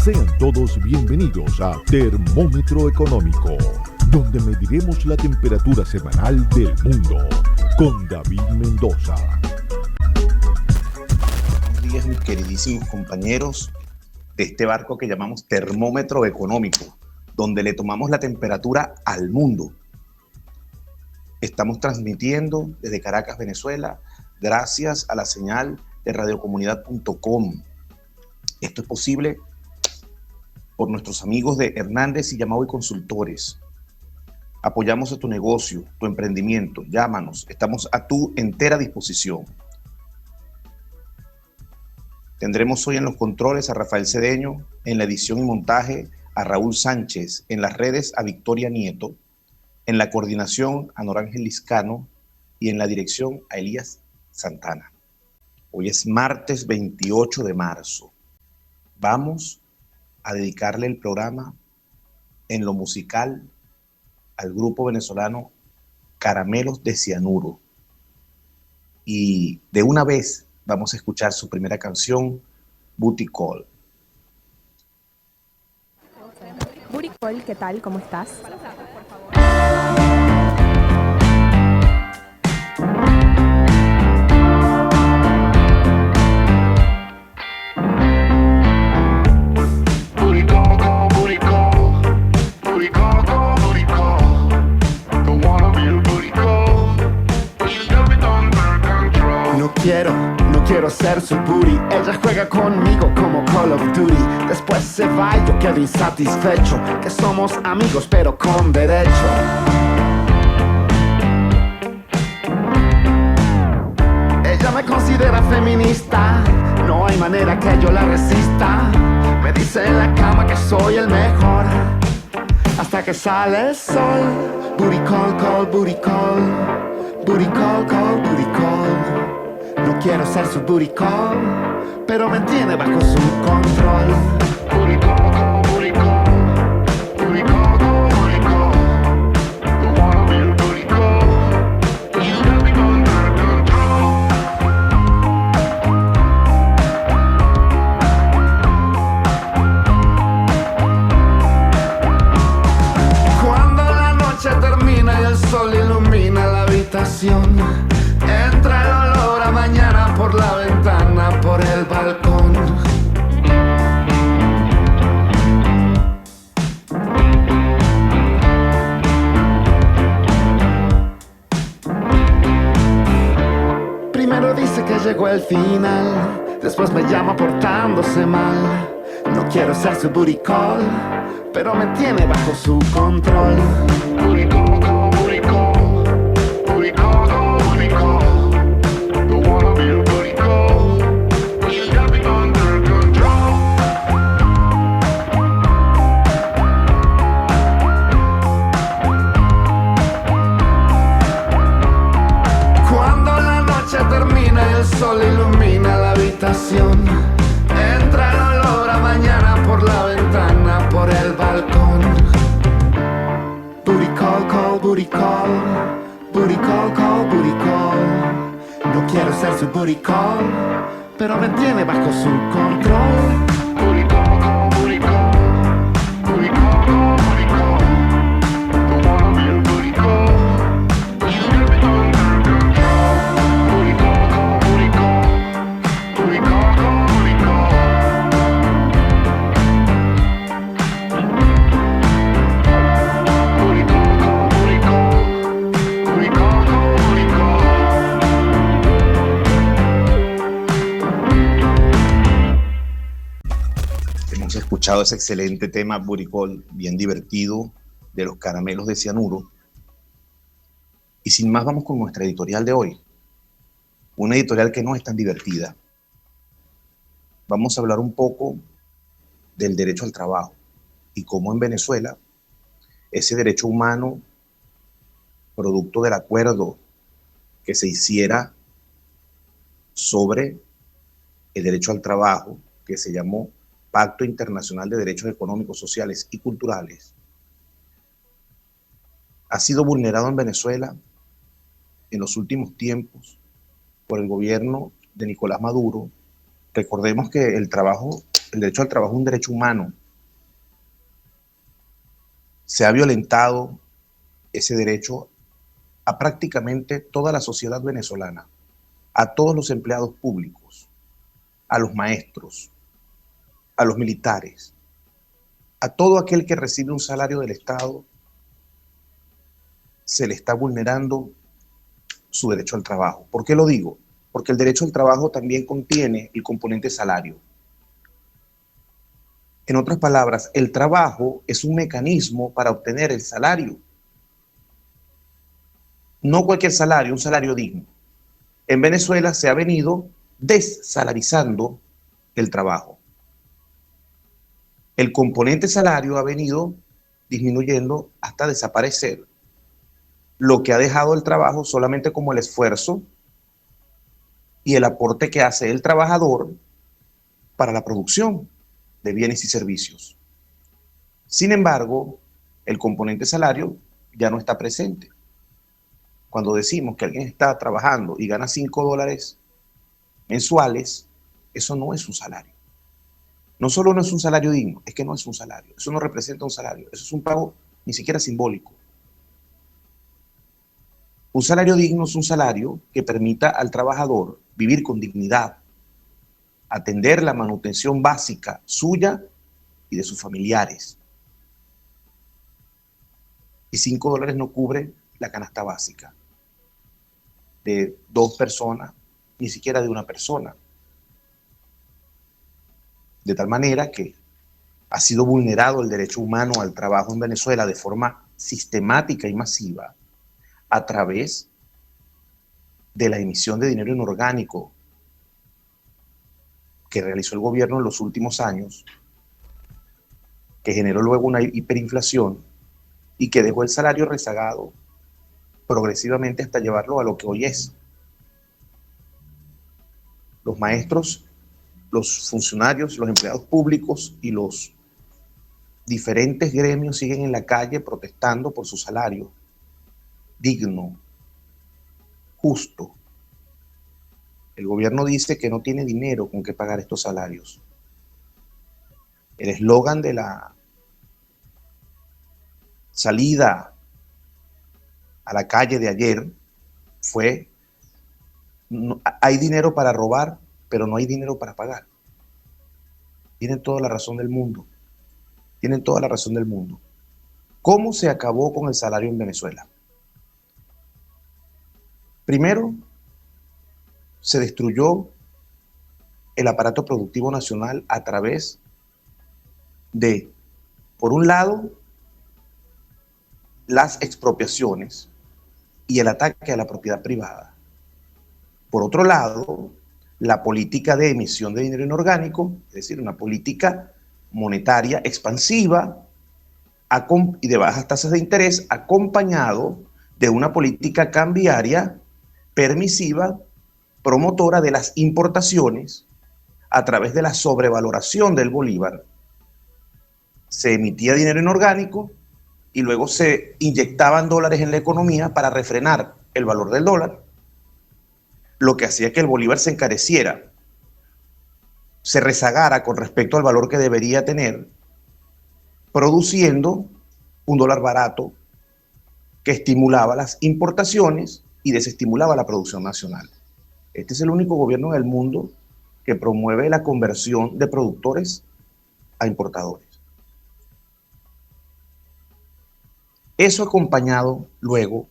Sean todos bienvenidos a Termómetro Económico, donde mediremos la temperatura semanal del mundo, con David Mendoza. Buenos días, mis queridísimos compañeros de este barco que llamamos Termómetro Económico, donde le tomamos la temperatura al mundo. Estamos transmitiendo desde Caracas, Venezuela, gracias a la señal de radiocomunidad.com. Esto es posible por nuestros amigos de Hernández y Yamau y Consultores. Apoyamos a tu negocio, tu emprendimiento. Llámanos, estamos a tu entera disposición. Tendremos hoy en los controles a Rafael Cedeño, en la edición y montaje a Raúl Sánchez, en las redes a Victoria Nieto, en la coordinación a Norángel Liscano y en la dirección a Elías Santana. Hoy es martes 28 de marzo. Vamos a dedicarle el programa en lo musical al grupo venezolano Caramelos de Cianuro. Y de una vez vamos a escuchar su primera canción, Booty Call. Booty Call, ¿qué tal? ¿Cómo estás? No quiero ser su booty. Ella juega conmigo como Call of Duty. Después se va y yo quedo insatisfecho. Que somos amigos pero con derecho. Ella me considera feminista. No hay manera que yo la resista. Me dice en la cama que soy el mejor. Hasta que sale el sol. Booty call, call, booty call. Booty call, call, booty call. No quiero ser su booty call, pero me tiene bajo su control. Booty call, call, booty call. Booty call, call, booty call. Don't wanna be a booty call. You got me under control. Cuando la noche termina y el sol ilumina la habitación, entra el olor a mañana por la ventana, por el balcón. Primero dice que llegó el final, después me llama portándose mal. No quiero ser su booty call, pero me tiene bajo su control. Booty call, call, booty call. Booty call, call, booty call. Don't wanna be a booty call. You got me under control. Cuando la noche termina y el sol ilumina la habitación, entra el olor a mañana por la ventana, por el balcón. Booty call, call, booty call. Booty call, call, booty call. No quiero ser su booty call, pero me tiene bajo su control. Booty call, call, booty call. Booty call, call, booty call. Don't wanna be a booty call. You got me under control. Booty call, call, booty call. Booty call, call, booty call. Booty call, call, booty call. Booty call, call, booty call. Hemos escuchado ese excelente tema, Booty Call, bien divertido, de los Caramelos de Cianuro. Y sin más, vamos con nuestra editorial de hoy. Una editorial que no es tan divertida. Vamos a hablar un poco del derecho al trabajo y cómo en Venezuela ese derecho humano, producto del acuerdo que se hiciera sobre el derecho al trabajo, que se llamó Pacto Internacional de Derechos Económicos, Sociales y Culturales, ha sido vulnerado en Venezuela en los últimos tiempos por el gobierno de Nicolás Maduro. Recordemos que el trabajo El derecho al trabajo es un derecho humano. Se ha violentado ese derecho a prácticamente toda la sociedad venezolana, a todos los empleados públicos, a los maestros, a los militares, a todo aquel que recibe un salario del Estado, se le está vulnerando su derecho al trabajo. ¿Por qué lo digo? Porque el derecho al trabajo también contiene el componente salario. En otras palabras, el trabajo es un mecanismo para obtener el salario. No cualquier salario, un salario digno. En Venezuela se ha venido dessalarizando el trabajo. El componente salario ha venido disminuyendo hasta desaparecer, lo que ha dejado el trabajo solamente como el esfuerzo y el aporte que hace el trabajador para la producción de bienes y servicios. Sin embargo, el componente salario ya no está presente. Cuando decimos que alguien está trabajando y gana $5 mensuales, eso no es un salario. No solo no es un salario digno, es que no es un salario. Eso no representa un salario. Eso es un pago ni siquiera simbólico. Un salario digno es un salario que permita al trabajador vivir con dignidad, atender la manutención básica suya y de sus familiares. Y $5 no cubre la canasta básica de 2 personas, ni siquiera de una persona. De tal manera que ha sido vulnerado el derecho humano al trabajo en Venezuela de forma sistemática y masiva a través de la emisión de dinero inorgánico que realizó el gobierno en los últimos años, que generó luego una hiperinflación y que dejó el salario rezagado progresivamente hasta llevarlo a lo que hoy es. Los maestros, los funcionarios, los empleados públicos y los diferentes gremios siguen en la calle protestando por su salario digno, justo. El gobierno dice que no tiene dinero con que pagar estos salarios. El eslogan de la salida a la calle de ayer fue: no, hay dinero para robar, pero no hay dinero para pagar. Tienen toda la razón del mundo. Tienen toda la razón del mundo. ¿Cómo se acabó con el salario en Venezuela? Primero, se destruyó el aparato productivo nacional a través de, por un lado, las expropiaciones y el ataque a la propiedad privada. Por otro lado, la política de emisión de dinero inorgánico, es decir, una política monetaria expansiva y de bajas tasas de interés, acompañado de una política cambiaria permisiva, promotora de las importaciones a través de la sobrevaloración del bolívar. Se emitía dinero inorgánico y luego se inyectaban dólares en la economía para refrenar el valor del dólar, lo que hacía que el bolívar se encareciera, se rezagara con respecto al valor que debería tener, produciendo un dólar barato que estimulaba las importaciones y desestimulaba la producción nacional. Este es el único gobierno del mundo que promueve la conversión de productores a importadores. Eso acompañado luego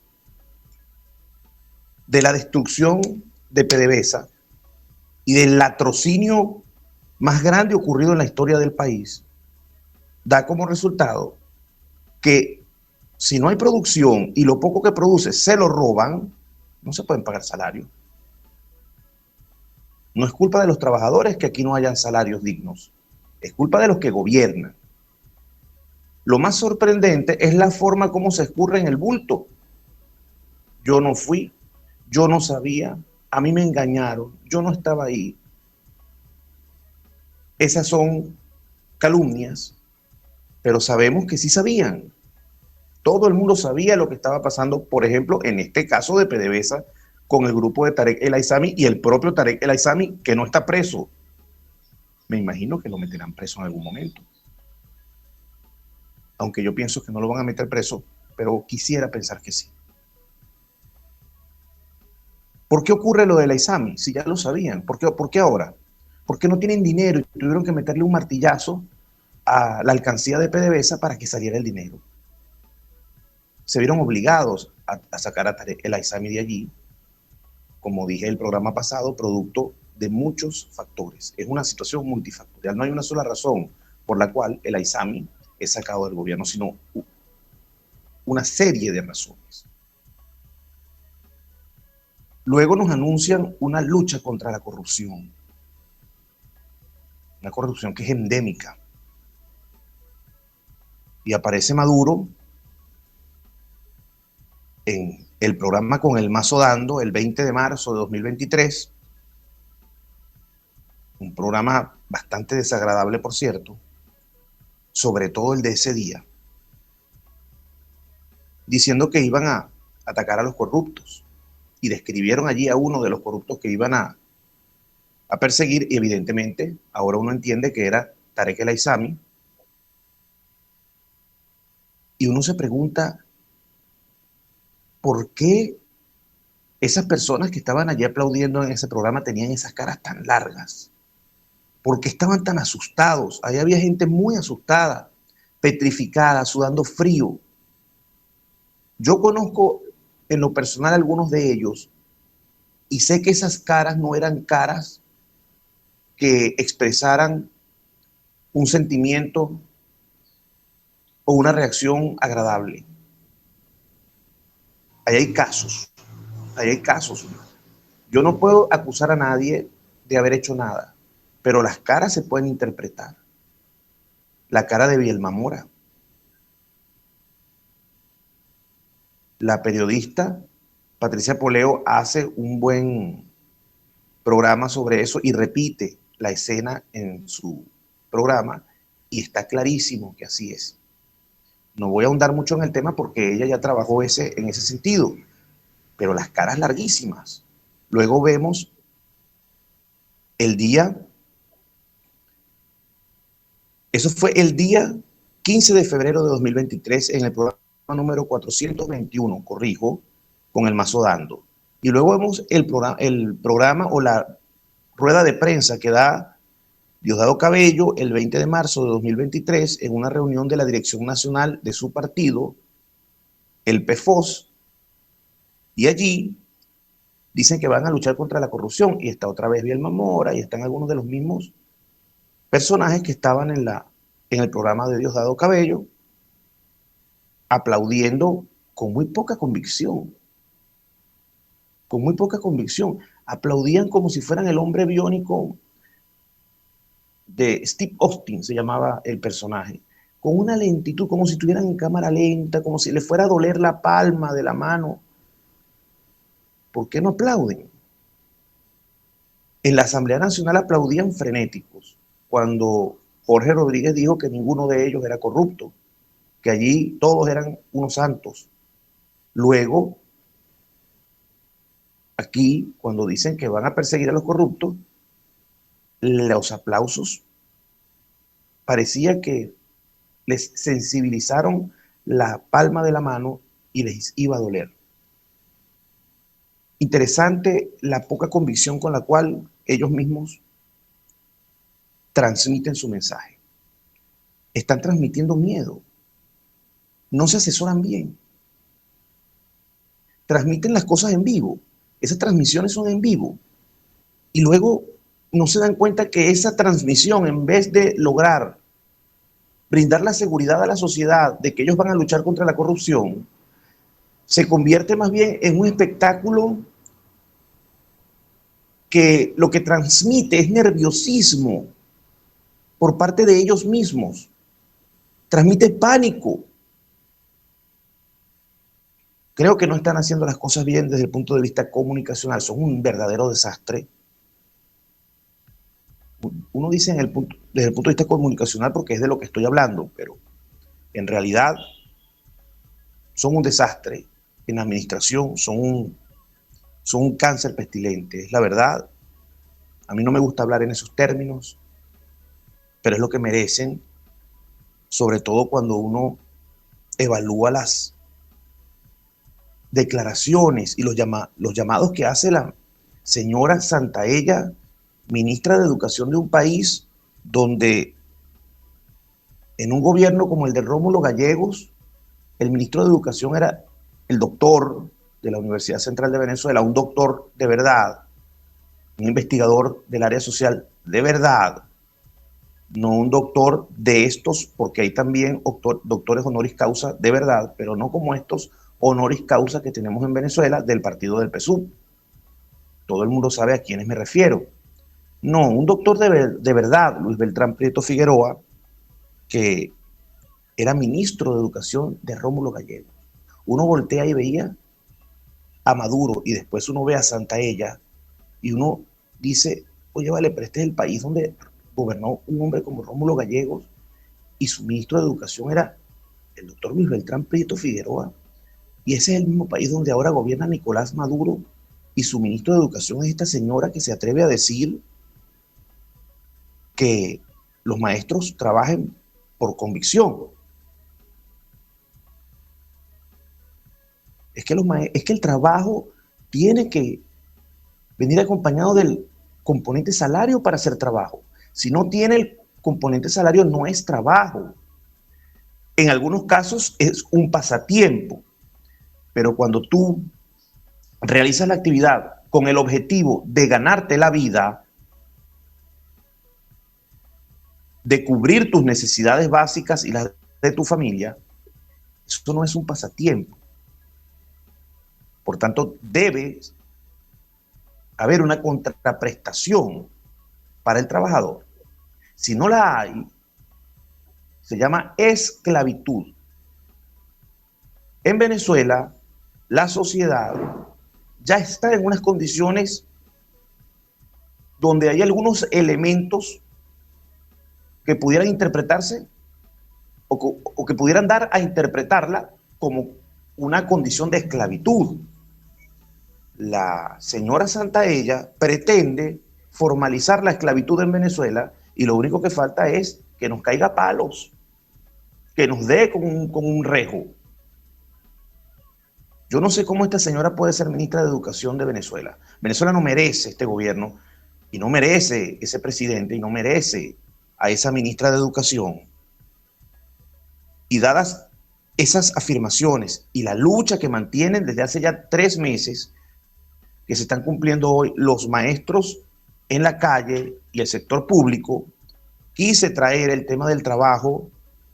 de la destrucción de PDVSA y del latrocinio más grande ocurrido en la historia del país, da como resultado que si no hay producción y lo poco que produce se lo roban, no se pueden pagar salarios. No es culpa de los trabajadores que aquí no hayan salarios dignos, es culpa de los que gobiernan. Lo más sorprendente es la forma como se escurre en el bulto. Yo no fui, yo no sabía, a mí me engañaron, yo no estaba ahí. Esas son calumnias, pero sabemos que sí sabían. Todo el mundo sabía lo que estaba pasando, por ejemplo, en este caso de PDVSA, con el grupo de Tarek El Aissami y el propio Tarek El Aissami, que no está preso. me imagino que lo meterán preso en algún momento. Aunque yo pienso que no lo van a meter preso, pero quisiera pensar que sí. ¿Por qué ocurre lo de la ISAMI? Si ya lo sabían. ¿Por qué ahora? Porque no tienen dinero y tuvieron que meterle un martillazo a la alcancía de PDVSA para que saliera el dinero. Se vieron obligados a sacar el ISAMI de allí, como dije en el programa pasado, producto de muchos factores. Es una situación multifactorial. No hay una sola razón por la cual el ISAMI es sacado del gobierno, sino una serie de razones. Luego nos anuncian una lucha contra la corrupción. Una corrupción que es endémica. Y aparece Maduro en el programa Con el Mazo Dando, el 20 de marzo de 2023. Un programa bastante desagradable, por cierto, sobre todo el de ese día, diciendo que iban a atacar a los corruptos. Y describieron allí a uno de los corruptos que iban a perseguir, y evidentemente ahora uno entiende que era Tarek El Aissami. Y uno se pregunta, ¿por qué esas personas que estaban allí aplaudiendo en ese programa tenían esas caras tan largas? ¿Por qué estaban tan asustados? Ahí había gente muy asustada, petrificada, sudando frío. Yo conozco en lo personal algunos de ellos y sé que esas caras no eran caras que expresaran un sentimiento o una reacción agradable. Ahí hay casos, ahí hay casos. Yo no puedo acusar a nadie de haber hecho nada, pero las caras se pueden interpretar. La cara de Vielma Mora, la periodista Patricia Poleo hace un buen programa sobre eso y repite la escena en su programa y está clarísimo que así es. No voy a ahondar mucho en el tema porque ella ya trabajó en ese sentido, pero las caras larguísimas. Luego vemos el día, eso fue el día 15 de febrero de 2023 en el programa número 421, corrijo, Con el Mazo Dando. Y luego vemos el programa o la rueda de prensa que da Diosdado Cabello el 20 de marzo de 2023 en una reunión de la dirección nacional de su partido, el PFOS, y allí dicen que van a luchar contra la corrupción, y está otra vez Vielma Mora, y están algunos de los mismos personajes que estaban en el programa de Diosdado Cabello, aplaudiendo con muy poca convicción. Con muy poca convicción. Aplaudían como si fueran el hombre biónico de Steve Austin, se llamaba el personaje, con una lentitud, como si estuvieran en cámara lenta, como si le fuera a doler la palma de la mano. ¿Por qué no aplauden? En la Asamblea Nacional aplaudían frenéticos cuando Jorge Rodríguez dijo que ninguno de ellos era corrupto, que allí todos eran unos santos. Luego, aquí, cuando dicen que van a perseguir a los corruptos, los aplausos parecía que les sensibilizaron la palma de la mano y les iba a doler. Interesante la poca convicción con la cual ellos mismos transmiten su mensaje. Están transmitiendo miedo. No se asesoran bien. Transmiten las cosas en vivo. Esas transmisiones son en vivo. Y luego no se dan cuenta que esa transmisión, en vez de lograr brindar la seguridad a la sociedad de que ellos van a luchar contra la corrupción, se convierte más bien en un espectáculo que lo que transmite es nerviosismo por parte de ellos mismos. Transmite pánico. Creo que no están haciendo las cosas bien desde el punto de vista comunicacional. Son un verdadero desastre. Uno dice desde el punto de vista comunicacional porque es de lo que estoy hablando, pero en realidad son un desastre en la administración, son un cáncer pestilente. Es la verdad. A mí no me gusta hablar en esos términos, pero es lo que merecen, sobre todo cuando uno evalúa las declaraciones y los llamados que hace la señora Santaella, ministra de Educación de un país donde en un gobierno como el de Rómulo Gallegos, el ministro de Educación era el doctor de la Universidad Central de Venezuela, un doctor de verdad, un investigador del área social de verdad, no un doctor de estos, porque hay también doctores honoris causa de verdad, pero no como estos honoris causa que tenemos en Venezuela del partido del PSUV. Todo el mundo sabe a quiénes me refiero. No, un doctor de verdad, Luis Beltrán Prieto Figueroa, que era ministro de Educación de Rómulo Gallegos. Uno voltea y veía a Maduro y después uno ve a Santaella y uno dice, oye, vale, pero este es el país donde gobernó un hombre como Rómulo Gallegos y su ministro de Educación era el doctor Luis Beltrán Prieto Figueroa. Y ese es el mismo país donde ahora gobierna Nicolás Maduro y su ministro de Educación es esta señora que se atreve a decir que los maestros trabajen por convicción. Es que el trabajo tiene que venir acompañado del componente salario para hacer trabajo. Si no tiene el componente salario, no es trabajo. En algunos casos es un pasatiempo, pero cuando tú realizas la actividad con el objetivo de ganarte la vida, de cubrir tus necesidades básicas y las de tu familia, eso no es un pasatiempo. Por tanto, debe haber una contraprestación para el trabajador. Si no la hay, se llama esclavitud. En Venezuela, la sociedad ya está en unas condiciones donde hay algunos elementos que pudieran interpretarse o que pudieran dar a interpretarla como una condición de esclavitud. La señora Santaella pretende formalizar la esclavitud en Venezuela y lo único que falta es que nos caiga a palos, que nos dé con un rejo. Yo no sé cómo esta señora puede ser ministra de Educación de Venezuela. Venezuela no merece este gobierno y no merece ese presidente y no merece a esa ministra de Educación. Y dadas esas afirmaciones y la lucha que mantienen desde hace ya 3 meses, que se están cumpliendo hoy los maestros en la calle y el sector público, quise traer el tema del trabajo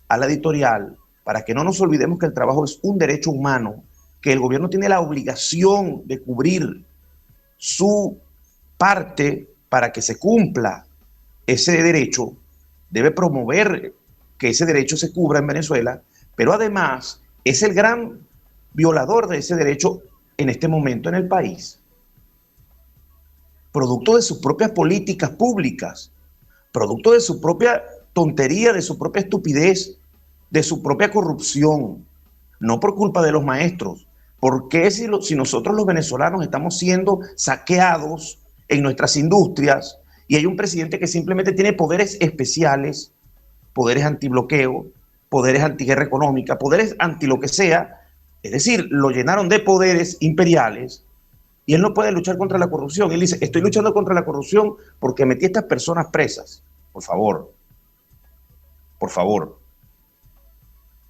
a la editorial para que no nos olvidemos que el trabajo es un derecho humano, que el gobierno tiene la obligación de cubrir su parte para que se cumpla ese derecho, debe promover que ese derecho se cubra en Venezuela, pero además es el gran violador de ese derecho en este momento en el país. Producto de sus propias políticas públicas, producto de su propia tontería, de su propia estupidez, de su propia corrupción, no por culpa de los maestros. ¿Por qué si nosotros los venezolanos estamos siendo saqueados en nuestras industrias y hay un presidente que simplemente tiene poderes especiales, poderes antibloqueo, poderes antiguerra económica, poderes anti lo que sea? Es decir, lo llenaron de poderes imperiales y él no puede luchar contra la corrupción. Él dice, estoy luchando contra la corrupción porque metí a estas personas presas. Por favor, por favor.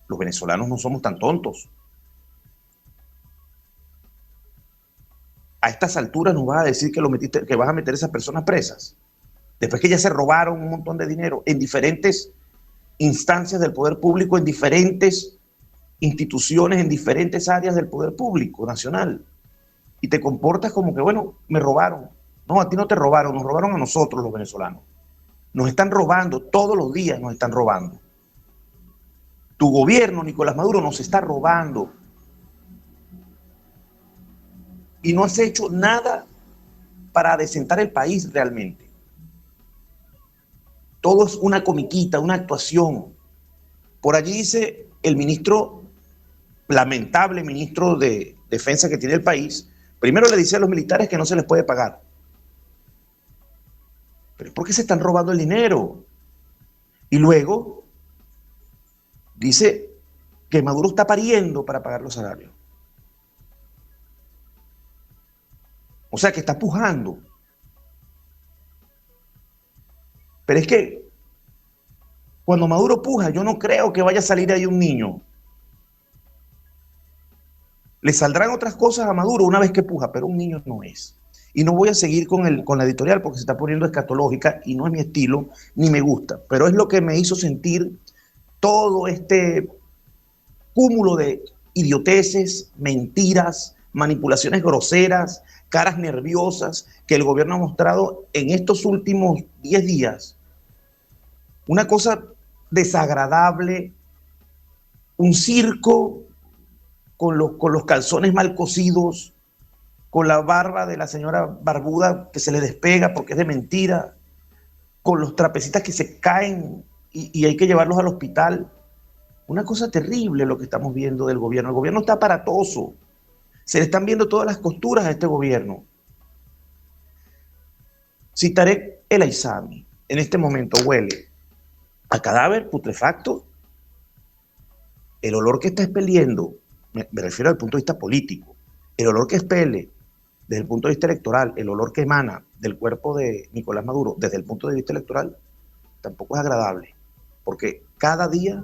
Los venezolanos no somos tan tontos. A estas alturas nos vas a decir que vas a meter a esas personas presas. Después que ya se robaron un montón de dinero en diferentes instancias del poder público, en diferentes instituciones, en diferentes áreas del poder público nacional. Y te comportas como que, bueno, me robaron. No, a ti no te robaron, nos robaron a nosotros los venezolanos. Nos están robando, todos los días nos están robando. Tu gobierno, Nicolás Maduro, nos está robando. Y no has hecho nada para adecentar el país realmente. Todo es una comiquita, una actuación. Por allí dice el ministro, lamentable ministro de Defensa que tiene el país, primero le dice a los militares que no se les puede pagar. ¿Pero por qué se están robando el dinero? Y luego dice que Maduro está pariendo para pagar los salarios. O sea, que está pujando. Pero es que cuando Maduro puja, yo no creo que vaya a salir ahí un niño. Le saldrán otras cosas a Maduro una vez que puja, pero un niño no es. Y no voy a seguir con la editorial porque se está poniendo escatológica y no es mi estilo ni me gusta, pero es lo que me hizo sentir todo este cúmulo de idioteces, mentiras, manipulaciones groseras, caras nerviosas que el gobierno ha mostrado en estos últimos 10 días. Una cosa desagradable, un circo con los calzones mal cosidos, con la barba de la señora barbuda que se le despega porque es de mentira, con los trapecistas que se caen y hay que llevarlos al hospital. Una cosa terrible lo que estamos viendo del gobierno. El gobierno está aparatoso. Se le están viendo todas las costuras a este gobierno. Si Tarek El Aissami en este momento huele a cadáver putrefacto, el olor que está expeliendo, me refiero al punto de vista político, el olor que expele desde el punto de vista electoral, el olor que emana del cuerpo de Nicolás Maduro desde el punto de vista electoral, tampoco es agradable, porque cada día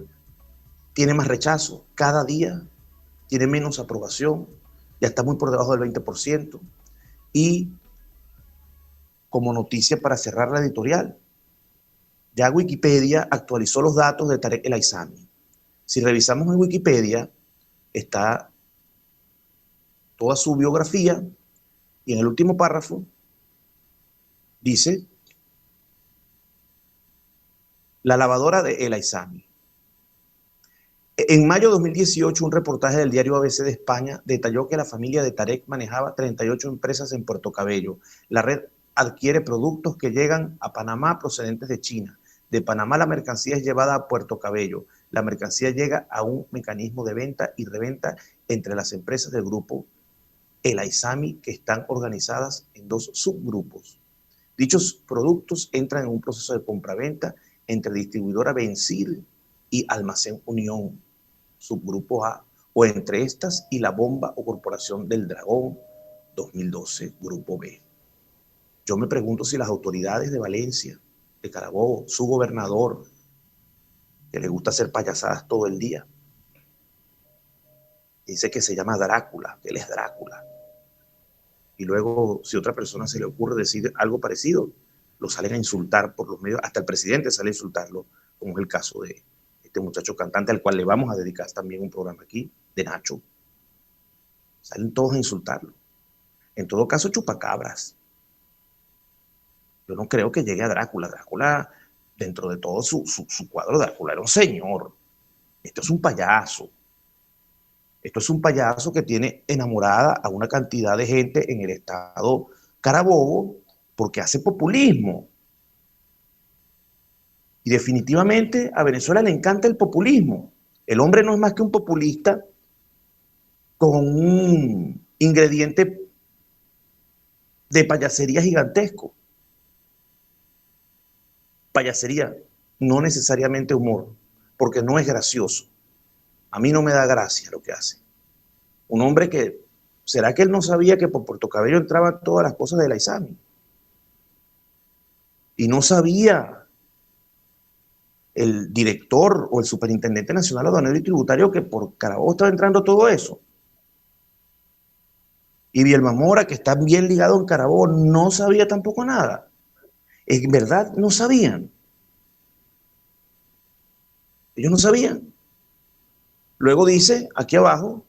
tiene más rechazo, cada día tiene menos aprobación, ya está muy por debajo del 20%. Y como noticia para cerrar la editorial, ya Wikipedia actualizó los datos de Tarek El Aissami. Si revisamos en Wikipedia, está toda su biografía y en el último párrafo dice: la lavadora de El Aissami. En mayo de 2018, un reportaje del diario ABC de España detalló que la familia de Tarek manejaba 38 empresas en Puerto Cabello. La red adquiere productos que llegan a Panamá procedentes de China. De Panamá la mercancía es llevada a Puerto Cabello. La mercancía llega a un mecanismo de venta y reventa entre las empresas del grupo El Aissami, que están organizadas en 2 subgrupos. Dichos productos entran en un proceso de compraventa entre distribuidora Vencir y Almacén Unión, subgrupo A, o entre estas y la Bomba o Corporación del Dragón 2012, grupo B. Yo me pregunto si las autoridades de Valencia, de Carabobo, su gobernador, que le gusta hacer payasadas todo el día, dice que se llama Drácula, que él es Drácula. Y luego, si a otra persona se le ocurre decir algo parecido, lo salen a insultar por los medios, hasta el presidente sale a insultarlo, como es el caso de este muchacho cantante, al cual le vamos a dedicar también un programa aquí, de Nacho. Salen todos a insultarlo. En todo caso, chupacabras. Yo no creo que llegue a Drácula. Drácula, dentro de todo su cuadro, Drácula era un señor. Esto es un payaso. Esto es un payaso que tiene enamorada a una cantidad de gente en el estado Carabobo porque hace populismo. Y definitivamente a Venezuela le encanta el populismo. El hombre no es más que un populista con un ingrediente de payasería gigantesco. Payasería, no necesariamente humor, porque no es gracioso. A mí no me da gracia lo que hace. Un hombre que, ¿será que él no sabía que por Puerto Cabello entraban todas las cosas de El Aissami? Y no sabía el director o el superintendente nacional aduanero y tributario que por Carabobo estaba entrando todo eso. Y Bielma Mora, que está bien ligado en Carabobo, no sabía tampoco nada. En verdad, no sabían. Ellos no sabían. Luego dice, aquí abajo,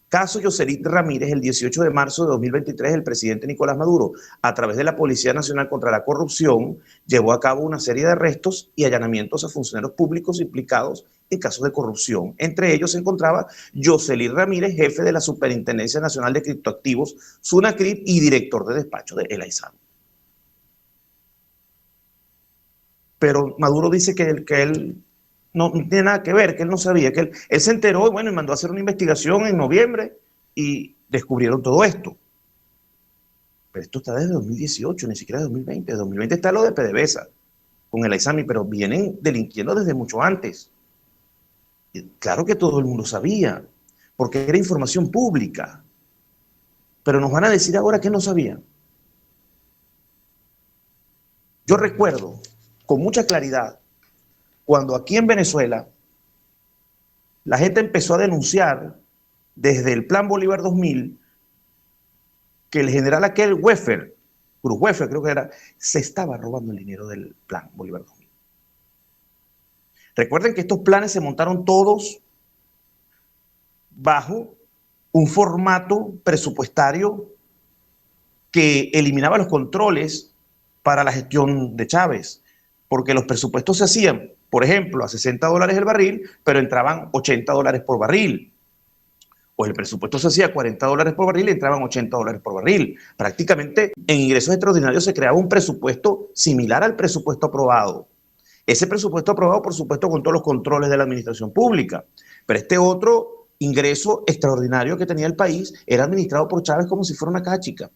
caso Yoserit Ramírez, el 18 de marzo de 2023, el presidente Nicolás Maduro, a través de la Policía Nacional contra la Corrupción, llevó a cabo una serie de arrestos y allanamientos a funcionarios públicos implicados en casos de corrupción. Entre ellos se encontraba Yoserit Ramírez, jefe de la Superintendencia Nacional de Criptoactivos, SUNACRIP, y director de despacho de El Aissami. Pero Maduro dice que él no tiene nada que ver, que él no sabía, que él se enteró, bueno, y mandó a hacer una investigación en noviembre y descubrieron todo esto. Pero esto está desde 2018, ni siquiera de 2020. De 2020 está lo de PDVSA, con el Aizami, pero vienen delinquiendo desde mucho antes. Y claro que todo el mundo sabía, porque era información pública. Pero nos van a decir ahora que no sabían. Yo recuerdo con mucha claridad cuando aquí en Venezuela la gente empezó a denunciar desde el Plan Bolívar 2000 que el general aquel Weffer, Cruz Weffer creo que era, se estaba robando el dinero del Plan Bolívar 2000. Recuerden que estos planes se montaron todos bajo un formato presupuestario que eliminaba los controles para la gestión de Chávez, porque los presupuestos se hacían, por ejemplo, a $60 el barril, pero entraban $80 por barril. O el presupuesto se hacía a $40 por barril y entraban $80 por barril. Prácticamente en ingresos extraordinarios se creaba un presupuesto similar al presupuesto aprobado. Ese presupuesto aprobado, por supuesto, con todos los controles de la administración pública. Pero este otro ingreso extraordinario que tenía el país era administrado por Chávez como si fuera una caja chica.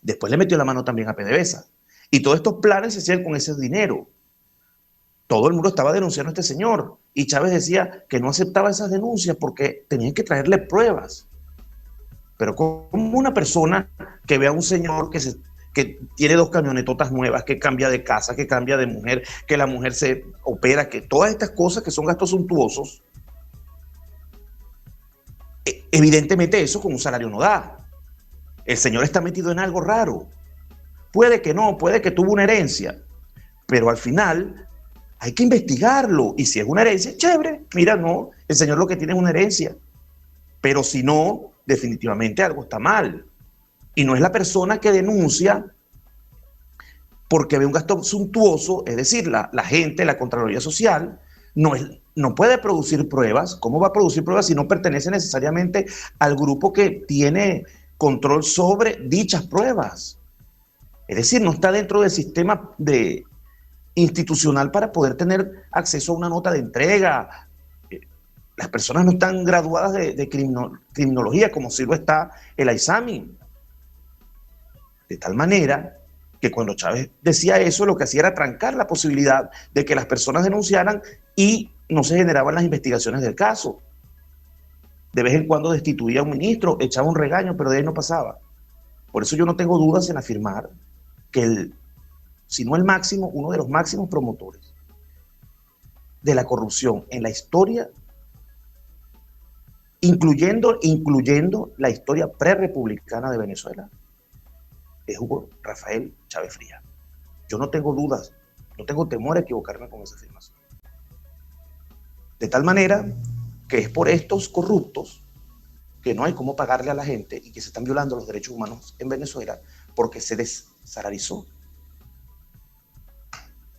Después le metió la mano también a PDVSA. Y todos estos planes se hacían con ese dinero. Todo el mundo estaba denunciando a este señor. Y Chávez decía que no aceptaba esas denuncias porque tenían que traerle pruebas. Pero como una persona que ve a un señor que tiene 2 camionetotas nuevas, que cambia de casa, que cambia de mujer, que la mujer se opera, que todas estas cosas que son gastos suntuosos, evidentemente eso con un salario no da. El señor está metido en algo raro. Puede que no, puede que tuvo una herencia, pero al final hay que investigarlo. Y si es una herencia, chévere. Mira, no, el señor lo que tiene es una herencia. Pero si no, definitivamente algo está mal. Y no es la persona que denuncia porque ve un gasto suntuoso, es decir, la gente, la Contraloría Social, no puede producir pruebas. ¿Cómo va a producir pruebas si no pertenece necesariamente al grupo que tiene control sobre dichas pruebas? Es decir, no está dentro del sistema institucional para poder tener acceso a una nota de entrega. Las personas no están graduadas de criminología como si lo está el Aizami. De tal manera que cuando Chávez decía eso, lo que hacía era trancar la posibilidad de que las personas denunciaran y no se generaban las investigaciones del caso. De vez en cuando destituía a un ministro, echaba un regaño, pero de ahí no pasaba. Por eso yo no tengo dudas en afirmar que si no el máximo, uno de los máximos promotores de la corrupción en la historia, incluyendo la historia prerepublicana de Venezuela, es Hugo Rafael Chávez Frías. Yo no tengo dudas, no tengo temor a equivocarme con esa afirmación. De tal manera que es por estos corruptos que no hay cómo pagarle a la gente y que se están violando los derechos humanos en Venezuela porque se desalarizó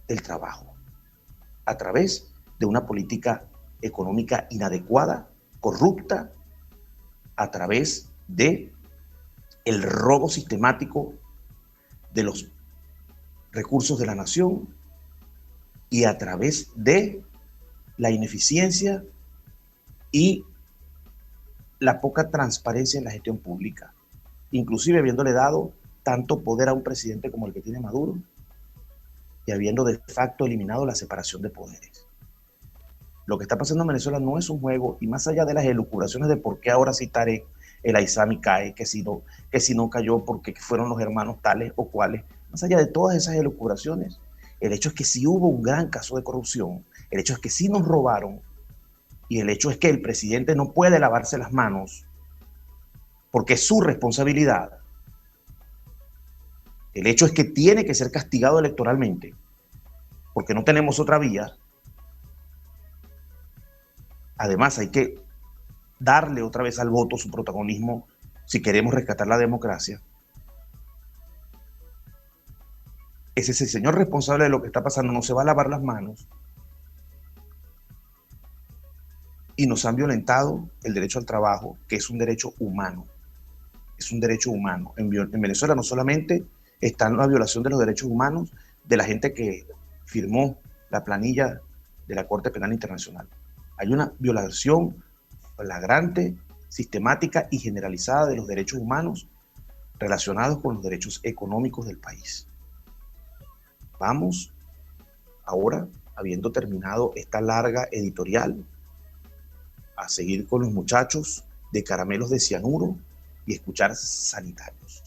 el trabajo a través de una política económica inadecuada, corrupta, a través de el robo sistemático de los recursos de la nación y a través de la ineficiencia y la poca transparencia en la gestión pública, inclusive habiéndole dado tanto poder a un presidente como el que tiene Maduro y habiendo de facto eliminado la separación de poderes. Lo que está pasando en Venezuela no es un juego, y más allá de las elucubraciones de por qué ahora sí Tarek el Aizami cae, que si no cayó porque fueron los hermanos tales o cuales, más allá de todas esas elucubraciones, el hecho es que sí hubo un gran caso de corrupción, el hecho es que sí nos robaron, y el hecho es que el presidente no puede lavarse las manos porque es su responsabilidad. El hecho es que tiene que ser castigado electoralmente porque no tenemos otra vía. Además, hay que darle otra vez al voto su protagonismo si queremos rescatar la democracia. Ese señor responsable de lo que está pasando no se va a lavar las manos y nos han violentado el derecho al trabajo, que es un derecho humano. Es un derecho humano. En Venezuela no solamente está la violación de los derechos humanos de la gente que firmó la planilla de la Corte Penal Internacional. Hay una violación flagrante, sistemática y generalizada de los derechos humanos relacionados con los derechos económicos del país. Vamos ahora, habiendo terminado esta larga editorial, a seguir con los muchachos de Caramelos de Cianuro y escuchar Sanitarios.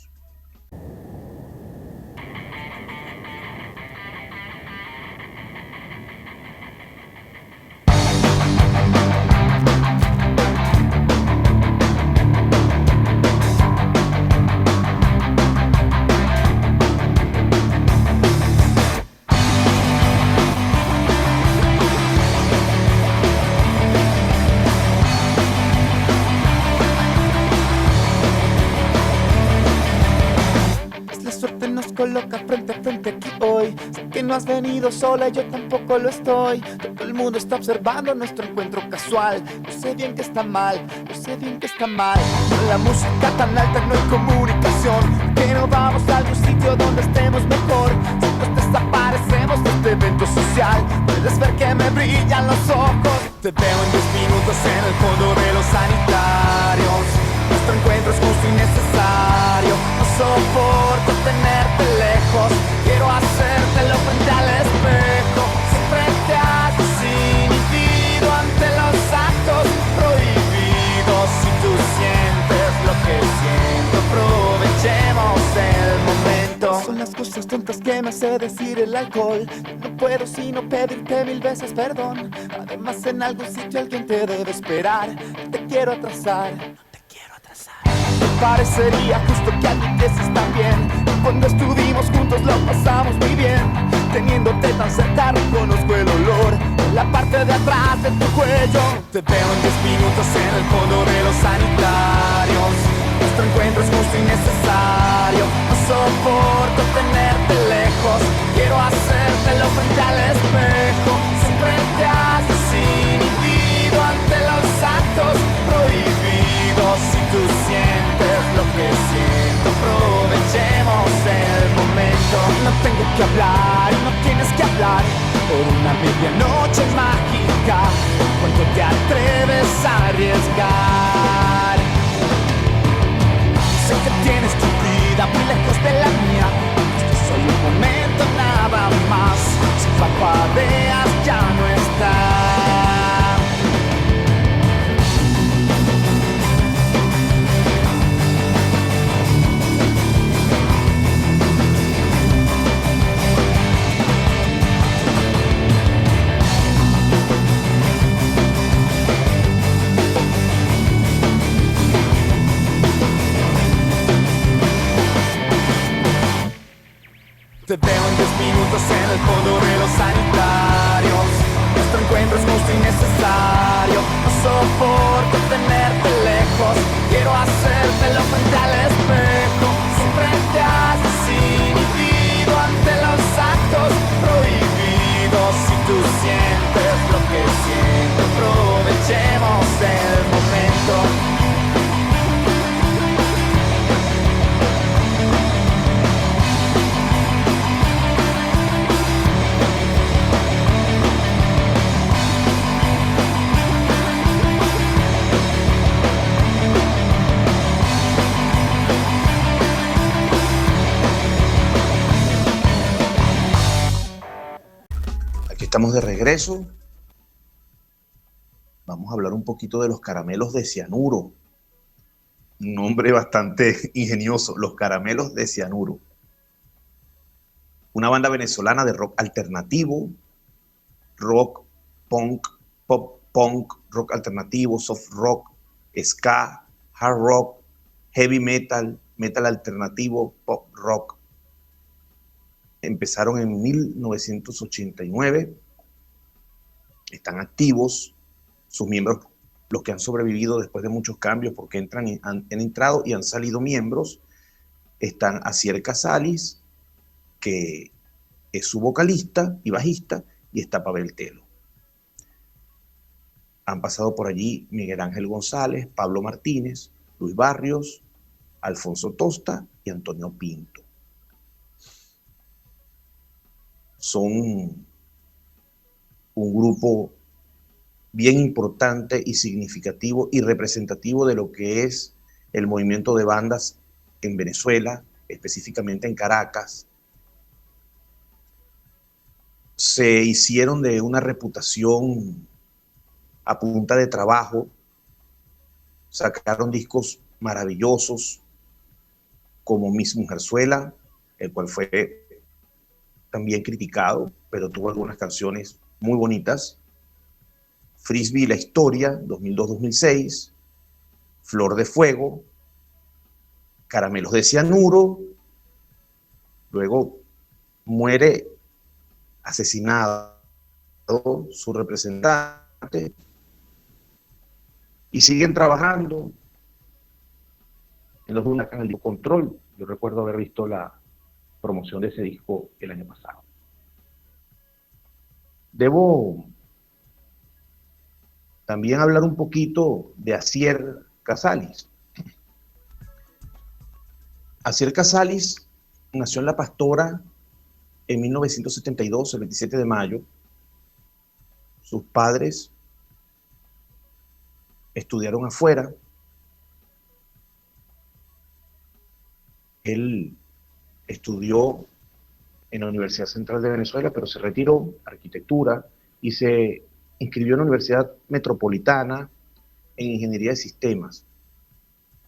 Coloca frente a frente aquí hoy. Sé que no has venido sola, yo tampoco lo estoy. Todo el mundo está observando nuestro encuentro casual. Yo sé bien que está mal, yo sé bien que está mal. Con la música tan alta no hay comunicación. Que no vamos a algún sitio donde estemos mejor. Si nos desaparecemos de este evento social, puedes ver que me brillan los ojos. Te veo en 10 minutos en el fondo de los sanitarios. Nuestro encuentro es justo y necesario. No soporto tenerte lejos. Quiero hacértelo frente al espejo. Siempre te has desinhibido ante los actos prohibidos. Si tú sientes lo que siento, aprovechemos el momento. Son las cosas tontas que me hace decir el alcohol. No puedo sino pedirte 1000 veces perdón. Además en algún sitio alguien te debe esperar. Te quiero atrasar. Parecería justo que admitieses también. Cuando estuvimos juntos lo pasamos muy bien. Teniéndote tan cerca reconozco el olor en la parte de atrás de tu cuello. Te veo en 10 minutos en el fondo de los sanitarios. Nuestro encuentro es justo y necesario. No soporto tenerte lejos. Quiero hacértelo frente al espejo. Siempre te has desinhibido ante los actos prohibidos. Si tú sientes lo que siento, aprovechemos el momento. No tengo que hablar, no tienes que hablar. Por una medianoche mágica, ¿cuánto te atreves a arriesgar? Sé que tienes tu vida muy lejos de la mía. Este es solo un momento nada más. Si parpadeas ya no está. Te veo en 10 minutos en el fondo de los sanitarios. Nuestro encuentro es justo y necesario. No soporto tenerte lejos. Quiero hacértelo frente al espejo. Siempre te has desinhibido ante los actos prohibidos. Si tú sientes lo que siento, aprovechemos el momento. Estamos de regreso. Vamos a hablar un poquito de los Caramelos de Cianuro. Un nombre bastante ingenioso, los Caramelos de Cianuro. Una banda venezolana de rock alternativo, rock, punk, pop punk, rock alternativo, soft rock, ska, hard rock, heavy metal, metal alternativo, pop rock. Empezaron en 1989, están activos, sus miembros, los que han sobrevivido después de muchos cambios, porque han entrado y han salido miembros, están Asier Casalis, que es su vocalista y bajista, y está Pavel Telo. Han pasado por allí Miguel Ángel González, Pablo Martínez, Luis Barrios, Alfonso Tosta y Antonio Pinto. Son un grupo bien importante y significativo y representativo de lo que es el movimiento de bandas en Venezuela, específicamente en Caracas. se hicieron de una reputación a punta de trabajo, sacaron discos maravillosos como Miss Mujerzuela, el cual fue también criticado, pero tuvo algunas canciones muy bonitas. Frisbee, la historia, 2002-2006, Flor de Fuego, Caramelos de Cianuro, luego muere asesinado su representante y siguen trabajando en los huracanes del control. Yo recuerdo haber visto la promoción de ese disco el año pasado. Debo también hablar un poquito de Asier Casalis. Asier Casalis nació en La Pastora en 1972, el 27 de mayo. Sus padres estudiaron afuera. Él estudió en la Universidad Central de Venezuela, pero se retiró, arquitectura, y se inscribió en la Universidad Metropolitana en Ingeniería de Sistemas.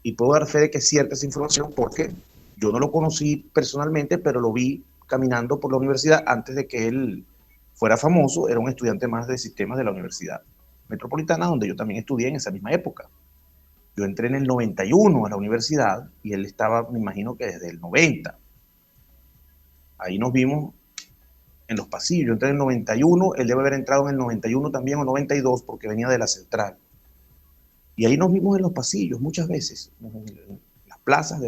Y puedo dar fe de que es cierta esa información porque yo no lo conocí personalmente, pero lo vi caminando por la universidad antes de que él fuera famoso. Era un estudiante más de sistemas de la Universidad Metropolitana, donde yo también estudié en esa misma época. Yo entré en el 91 a la universidad y él estaba, me imagino que desde el 90. Ahí nos vimos en los pasillos. Yo entré en el 91, él debe haber entrado en el 91 también o 92 porque venía de la central. Y ahí nos vimos en los pasillos muchas veces, en las plazas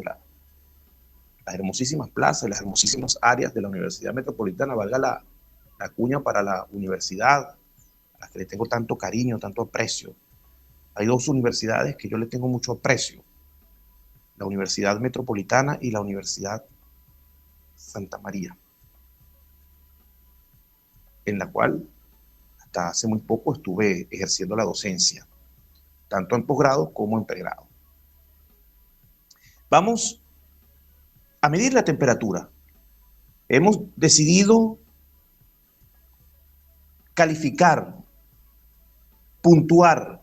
las hermosísimas plazas, las hermosísimas áreas de la Universidad Metropolitana, valga la cuña para la universidad, a la que le tengo tanto cariño, tanto aprecio. Hay dos universidades que yo le tengo mucho aprecio, la Universidad Metropolitana y la Universidad Santa María, en la cual hasta hace muy poco estuve ejerciendo la docencia, tanto en posgrado como en pregrado. Vamos a medir la temperatura. Hemos decidido calificar, puntuar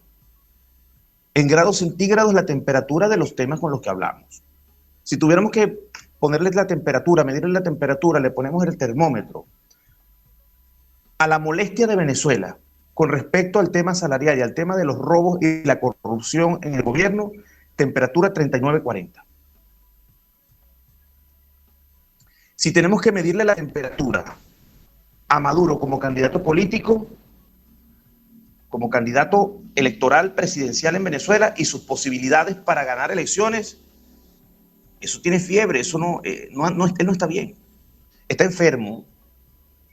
en grados centígrados la temperatura de los temas con los que hablamos. Si tuviéramos que ponerles la temperatura, medirle la temperatura, le ponemos el termómetro a la molestia de Venezuela con respecto al tema salarial y al tema de los robos y la corrupción en el gobierno, temperatura 39-40. Si tenemos que medirle la temperatura a Maduro como candidato político, como candidato electoral presidencial en Venezuela y sus posibilidades para ganar elecciones, eso tiene fiebre, eso él no está bien. Está enfermo,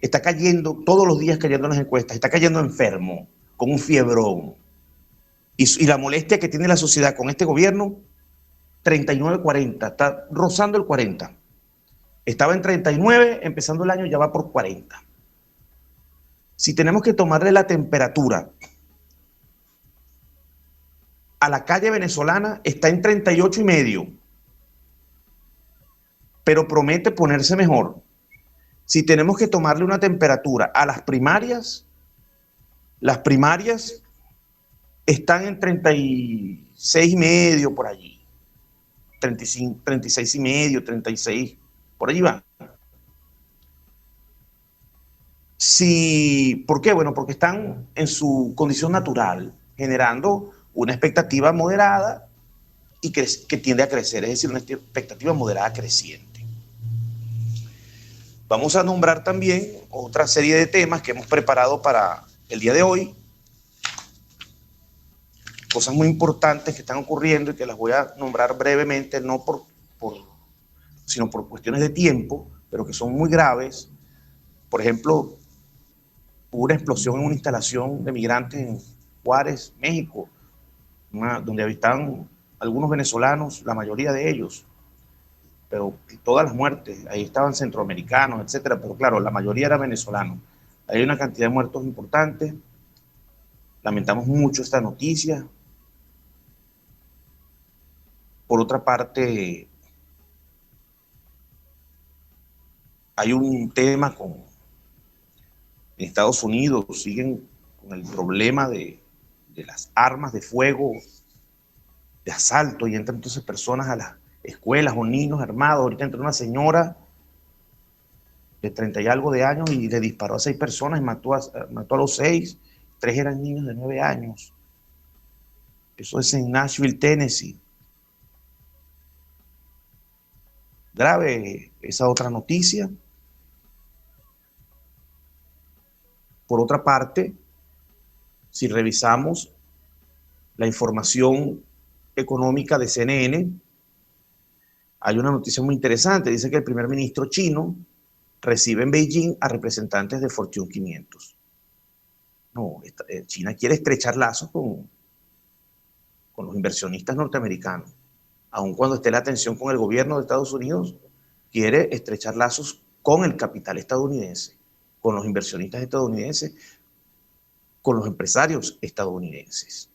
está cayendo, todos los días cayendo en las encuestas, está cayendo enfermo, con un fiebrón. Y la molestia que tiene la sociedad con este gobierno, 39-40, está rozando el 40. Estaba en 39, empezando el año ya va por 40. Si tenemos que tomarle la temperatura a la calle venezolana, está en 38,5, pero promete ponerse mejor. Si tenemos que tomarle una temperatura a las primarias están en 36,5 por allí, 35, 36,5, 36, por allí van. ¿Por qué? Bueno, porque están en su condición natural, generando una expectativa moderada y que tiende a crecer, es decir, una expectativa moderada creciente. Vamos a nombrar también otra serie de temas que hemos preparado para el día de hoy, cosas muy importantes que están ocurriendo y que las voy a nombrar brevemente, no sino por cuestiones de tiempo, pero que son muy graves. Por ejemplo, hubo una explosión en una instalación de migrantes en Juárez, México, donde habitaban algunos venezolanos, la mayoría de ellos, pero todas las muertes, ahí estaban centroamericanos, etcétera, pero claro, la mayoría era venezolano. Hay una cantidad de muertos importantes. Lamentamos mucho esta noticia. Por otra parte, hay un tema con En Estados Unidos siguen con el problema de las armas de fuego, de asalto, y entran entonces personas a las escuelas o niños armados. Ahorita entró una señora de 30 y algo de años y le disparó a 6 personas y mató a los 6. 3 eran niños de 9 años. Eso es en Nashville, Tennessee. Grave esa otra noticia. Por otra parte, si revisamos la información económica de CNN, hay una noticia muy interesante. Dice que el primer ministro chino recibe en Beijing a representantes de Fortune 500. No, China quiere estrechar lazos con los inversionistas norteamericanos. Aun cuando esté la tensión con el gobierno de Estados Unidos, quiere estrechar lazos con el capital estadounidense, con los inversionistas estadounidenses, con los empresarios estadounidenses.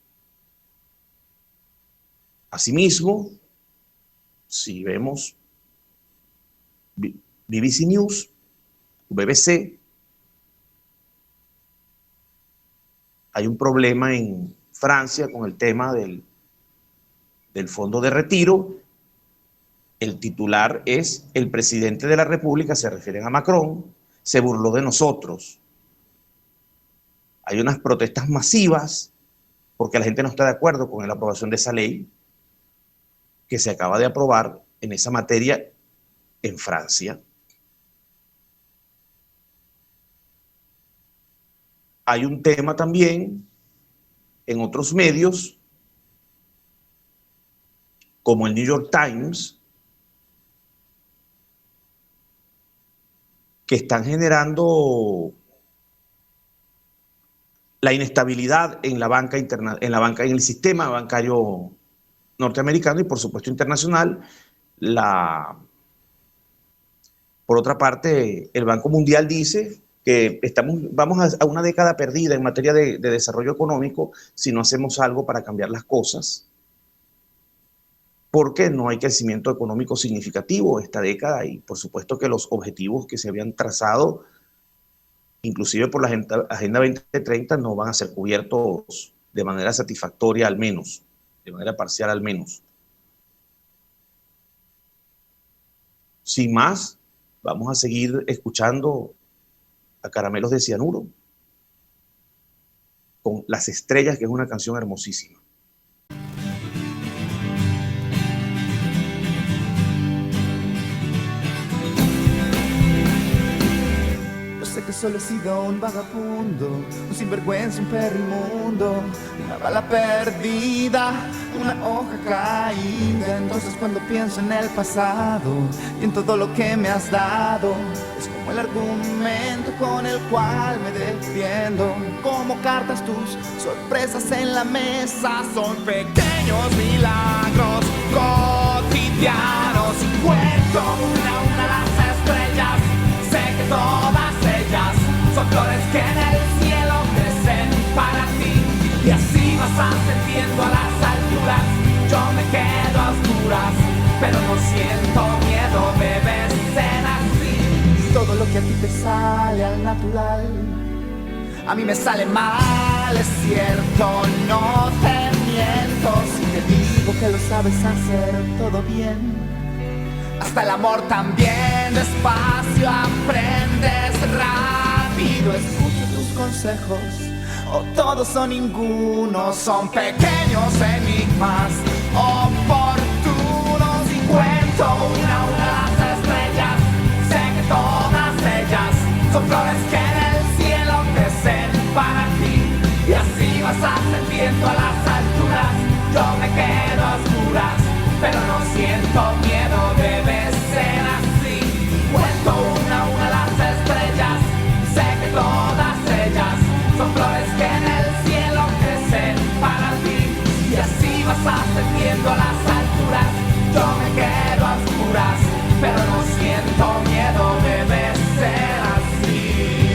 Asimismo, si vemos BBC News, BBC, hay un problema en Francia con el tema del fondo de retiro. El titular es: el presidente de la República, se refieren a Macron, se burló de nosotros. Hay unas protestas masivas porque la gente no está de acuerdo con la aprobación de esa ley que se acaba de aprobar en esa materia en Francia. Hay un tema también en otros medios, como el New York Times, que están generando la inestabilidad en la banca en el sistema bancario norteamericano y por supuesto internacional. Por otra parte, el Banco Mundial dice que vamos a una década perdida en materia de desarrollo económico si no hacemos algo para cambiar las cosas, porque no hay crecimiento económico significativo esta década y por supuesto que los objetivos que se habían trazado, inclusive por la Agenda 2030, no van a ser cubiertos de manera satisfactoria, al menos, de manera parcial al menos. Sin más, vamos a seguir escuchando a Caramelos de Cianuro con Las Estrellas, que es una canción hermosísima. Que solo he sido un vagabundo, un sinvergüenza, un perro inmundo, una bala perdida, una hoja caída. Entonces cuando pienso en el pasado y en todo lo que me has dado, es como el argumento con el cual me defiendo. Como cartas tus sorpresas en la mesa, son pequeños milagros cotidianos. Y cuento una a una las estrellas, sé que todas son flores que en el cielo crecen para ti. Y así vas ascendiendo a las alturas. Yo me quedo a oscuras, pero no siento miedo, debes ser así. Todo lo que a ti te sale al natural, a mí me sale mal, es cierto, no te miento. Si te digo que lo sabes hacer todo bien, hasta el amor también, despacio aprendes rápido. Escucho tus consejos, o todos o ninguno, son pequeños enigmas oportunos. Y cuento una a una las estrellas, sé que todas ellas son flores que en el cielo crecen para ti. Y así vas ascendiendo a las alturas. Yo me quedo a oscuras, pero no siento miedo, debe ser así. Cuento una a una las estrellas, sé que todas ellas son flores que en el cielo crecen para ti. Y así vas ascendiendo a las alturas. Yo me quedo a oscuras, pero no siento miedo, debe ser así.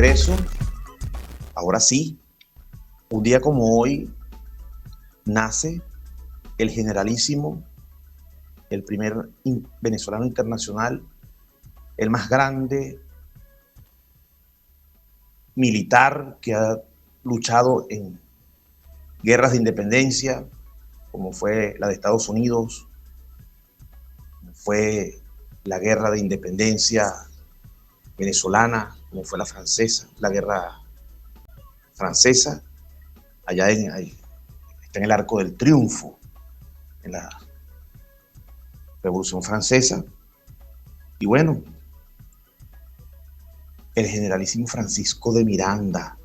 regreso, ahora sí, un día como hoy, nace el generalísimo, el primer venezolano internacional, el más grande militar que ha luchado en guerras de independencia, como fue la de Estados Unidos, como fue la guerra de independencia venezolana, como fue la francesa, la guerra francesa, allá está en el Arco del Triunfo, en la Revolución Francesa. Y bueno, el generalísimo Francisco de Miranda,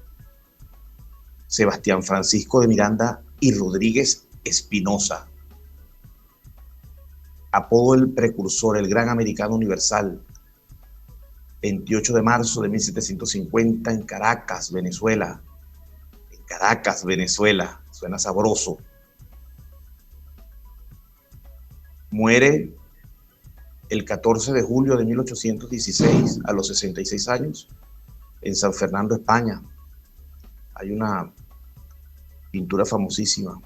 Sebastián Francisco de Miranda y Rodríguez Espinosa, apodo el precursor, el gran americano universal, 28 de marzo de 1750 en Caracas, Venezuela. En Caracas, Venezuela, suena sabroso. Muere el 14 de julio de 1816, a los 66 años, en San Fernando, España. Hay una pintura famosísima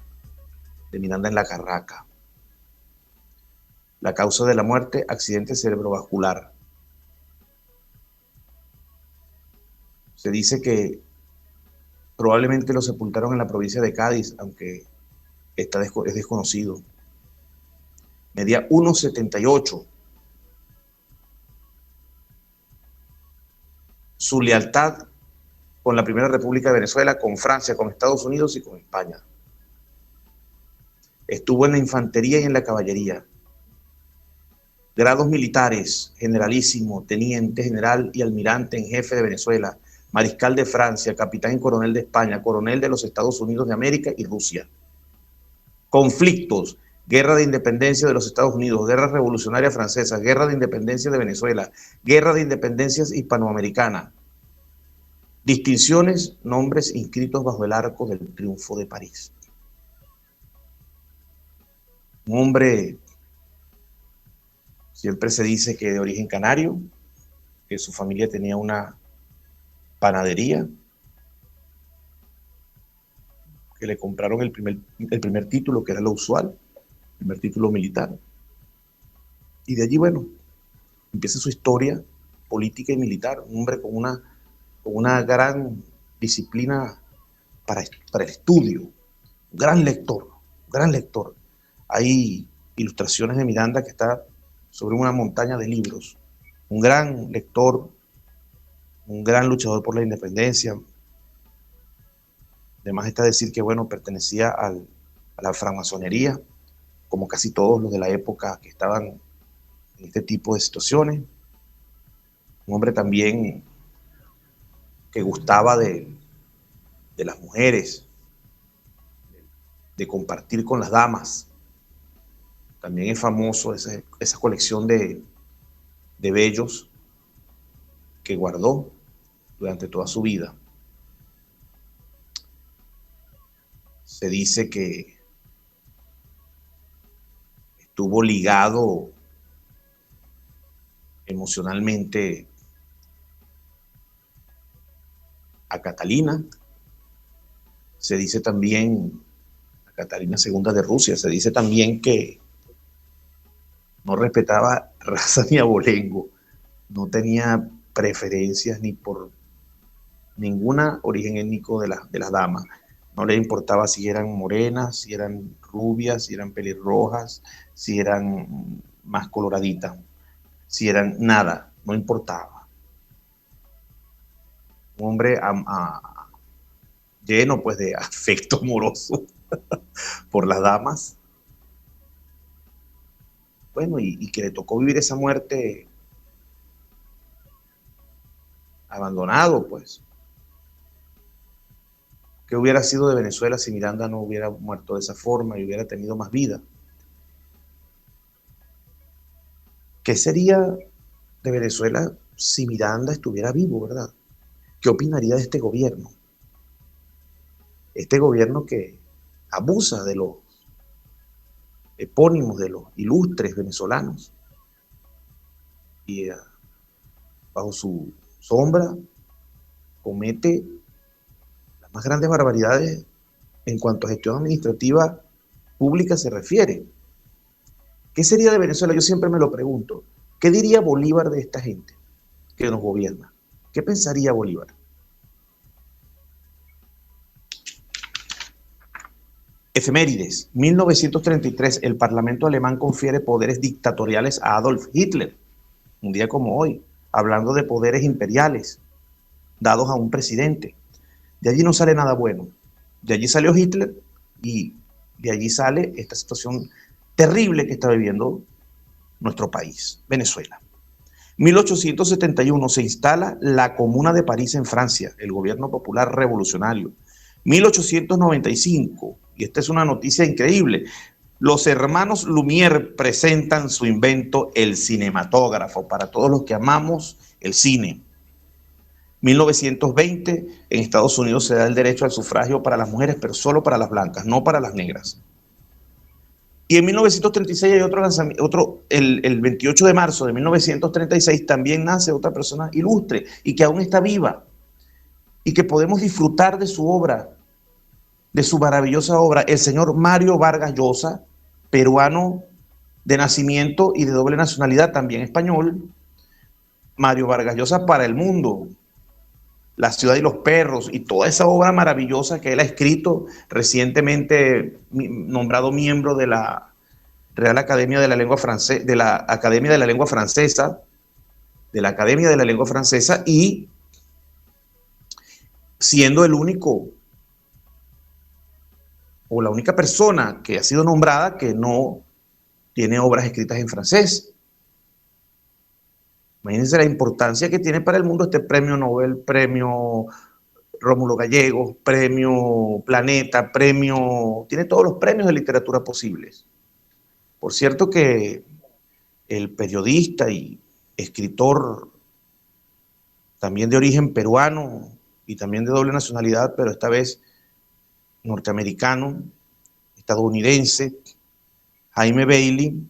de Miranda en la Carraca. La causa de la muerte, accidente cerebrovascular. Se dice que probablemente lo sepultaron en la provincia de Cádiz, aunque es desconocido. Medía 1,78. Su lealtad con la Primera República de Venezuela, con Francia, con Estados Unidos y con España. Estuvo en la infantería y en la caballería. Grados militares: generalísimo, teniente general y almirante en jefe de Venezuela, mariscal de Francia, capitán y coronel de España, coronel de los Estados Unidos de América y Rusia. Conflictos: guerra de independencia de los Estados Unidos, guerra revolucionaria francesa, guerra de independencia de Venezuela, guerra de independencias hispanoamericana. Distinciones: nombres inscritos bajo el Arco del Triunfo de París. Un hombre, siempre se dice que de origen canario, que su familia tenía una panadería, que le compraron el primer título, que era lo usual, el primer título militar. Y de allí, bueno, empieza su historia política y militar, un hombre con una gran disciplina para el estudio, un gran lector. Hay ilustraciones de Miranda que está sobre una montaña de libros, un gran lector, un gran luchador por la independencia. Además está decir que, bueno, pertenecía a la francmasonería, como casi todos los de la época que estaban en este tipo de situaciones. Un hombre también que gustaba de las mujeres, de compartir con las damas. También es famoso esa colección de vellos que guardó durante toda su vida. Se dice que estuvo ligado emocionalmente a Catalina. Se dice también a Catalina II de Rusia. Se dice también que no respetaba raza ni abolengo, no tenía preferencias ni por ninguna origen étnico de las damas. No le importaba si eran morenas, si eran rubias, si eran pelirrojas, si eran más coloraditas, si eran nada, no importaba. Un hombre lleno pues de afecto amoroso por las damas. Bueno, y que le tocó vivir esa muerte abandonado, pues. ¿Qué hubiera sido de Venezuela si Miranda no hubiera muerto de esa forma y hubiera tenido más vida? ¿Qué sería de Venezuela si Miranda estuviera vivo, verdad? ¿Qué opinaría de este gobierno? Este gobierno que abusa de los epónimos de los ilustres venezolanos y bajo su sombra comete las más grandes barbaridades en cuanto a gestión administrativa pública se refiere. ¿Qué sería de Venezuela? Yo siempre me lo pregunto. ¿Qué diría Bolívar de esta gente que nos gobierna? ¿Qué pensaría Bolívar? Efemérides. 1933, el Parlamento alemán confiere poderes dictatoriales a Adolf Hitler. Un día como hoy, hablando de poderes imperiales dados a un presidente. De allí no sale nada bueno. De allí salió Hitler y de allí sale esta situación terrible que está viviendo nuestro país, Venezuela. 1871 se instala la Comuna de París en Francia, el gobierno popular revolucionario. 1895, y esta es una noticia increíble, los hermanos Lumière presentan su invento, el cinematógrafo, para todos los que amamos el cine. 1920, en Estados Unidos se da el derecho al sufragio para las mujeres, pero solo para las blancas, no para las negras. Y en 1936 hay otro lanzamiento, el 28 de marzo de 1936 también nace otra persona ilustre y que aún está viva y que podemos disfrutar de su obra, de su maravillosa obra, el señor Mario Vargas Llosa, peruano de nacimiento y de doble nacionalidad, también español. Mario Vargas Llosa para el mundo, La ciudad y los perros y toda esa obra maravillosa que él ha escrito, recientemente nombrado miembro de la Real Academia de la Lengua Francesa, de la Academia de la Lengua Francesa, y siendo el único o la única persona que ha sido nombrada que no tiene obras escritas en francés. Imagínense la importancia que tiene para el mundo este premio Nobel, premio Rómulo Gallegos, premio Planeta, tiene todos los premios de literatura posibles. Por cierto que el periodista y escritor, también de origen peruano y también de doble nacionalidad, pero esta vez norteamericano, estadounidense, Jaime Bailey,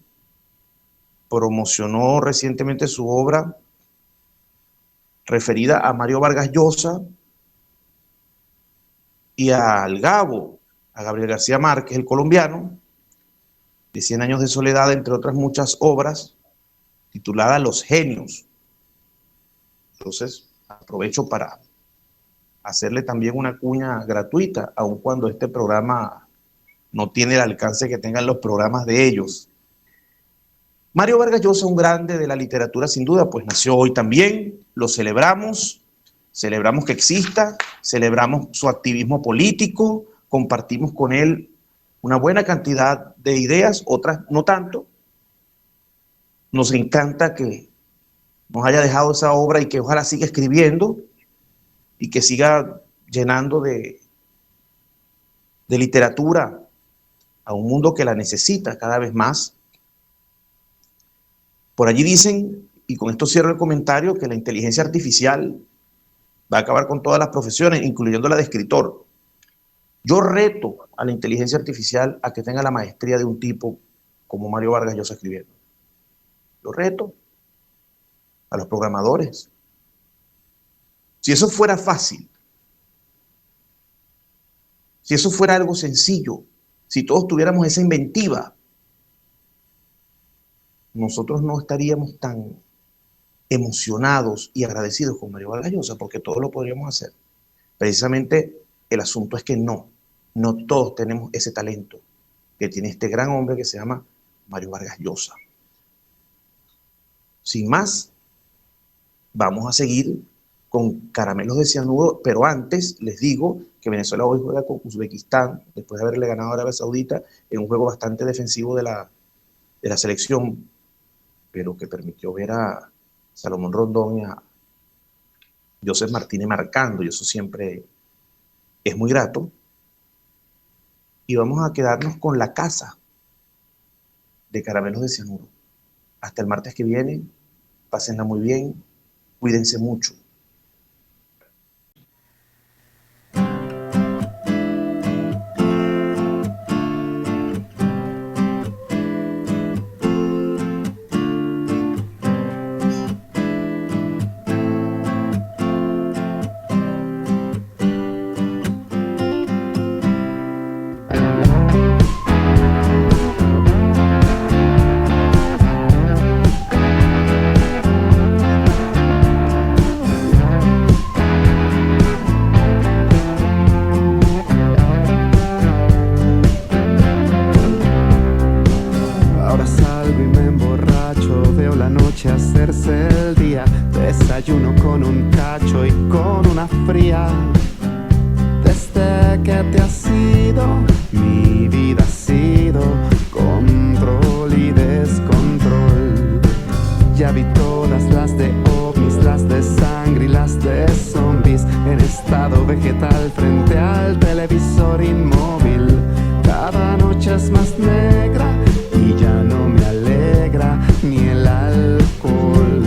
promocionó recientemente su obra referida a Mario Vargas Llosa y al Gabo, a Gabriel García Márquez, el colombiano, de 100 años de soledad, entre otras muchas obras, titulada Los Genios. Entonces, aprovecho para hacerle también una cuña gratuita, aun cuando este programa no tiene el alcance que tengan los programas de ellos. Mario Vargas Llosa, un grande de la literatura sin duda, pues nació hoy también, lo celebramos que exista, celebramos su activismo político, compartimos con él una buena cantidad de ideas, otras no tanto. Nos encanta que nos haya dejado esa obra y que ojalá siga escribiendo y que siga llenando de literatura a un mundo que la necesita cada vez más. Por allí dicen, y con esto cierro el comentario, que la inteligencia artificial va a acabar con todas las profesiones, incluyendo la de escritor. Yo reto a la inteligencia artificial a que tenga la maestría de un tipo como Mario Vargas Llosa escribiendo. Yo reto a los programadores. Si eso fuera fácil, si eso fuera algo sencillo, si todos tuviéramos esa inventiva, nosotros no estaríamos tan emocionados y agradecidos con Mario Vargas Llosa, porque todos lo podríamos hacer. Precisamente el asunto es que no todos tenemos ese talento que tiene este gran hombre que se llama Mario Vargas Llosa. Sin más, vamos a seguir con Caramelos de Cianuro, pero antes les digo que Venezuela hoy juega con Uzbekistán, después de haberle ganado a Arabia Saudita, en un juego bastante defensivo de la selección, pero que permitió ver a Salomón Rondón y a Joseph Martínez marcando, y eso siempre es muy grato. Y vamos a quedarnos con la casa de Caramelos de Cianuro. Hasta el martes que viene, pásenla muy bien, cuídense mucho. la noche hacerse el día. Desayuno con un cacho y con una fría. Desde que te has ido, mi vida ha sido control y descontrol. Ya vi todas las de ovnis, las de sangre y las de zombies, en estado vegetal frente al televisor inmóvil. Cada noche es más negra y ya no me alegra ni el alcohol,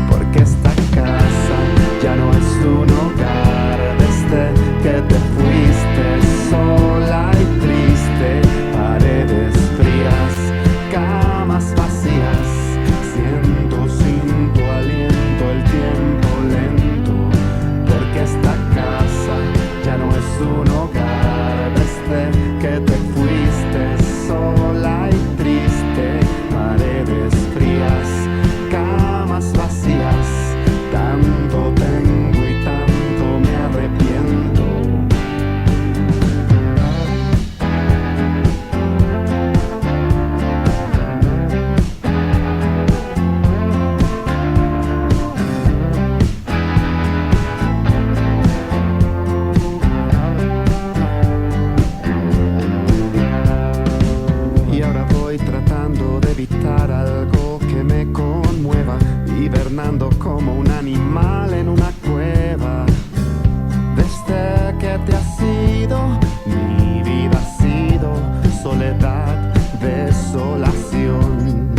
porque esta casa ya no es un hogar. Desde que te fuiste sola y triste, paredes frías, camas vacías, siento sin tu aliento el tiempo lento, porque esta casa ya no es un hogar. Desde que te fuiste sola y triste, paredes frías, camas vacías, tanto tengo y tanto me arrepiento. Y ahora voy tratando de evitar algo que me conmueva, hibernando como un animal en una cueva. Desde que te has ido, mi vida ha sido soledad, desolación.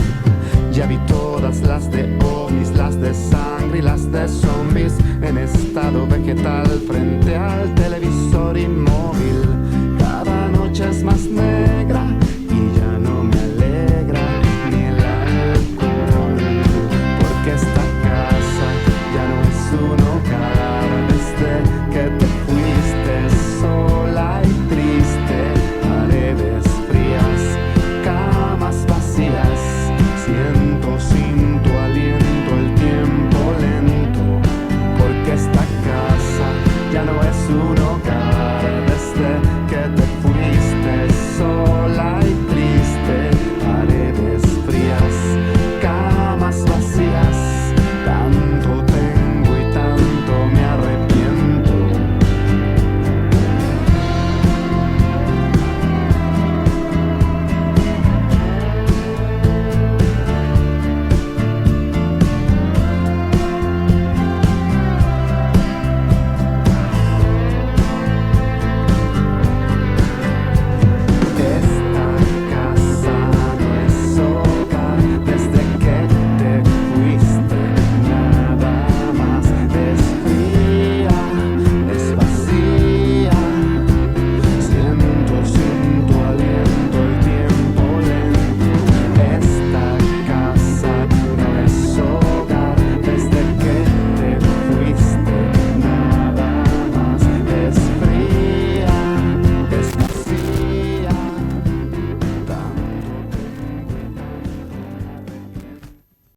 Ya vi todas las de ovnis, las de sangre y las de zombies, en estado vegetal frente al televisor inmóvil. Cada noche es más negra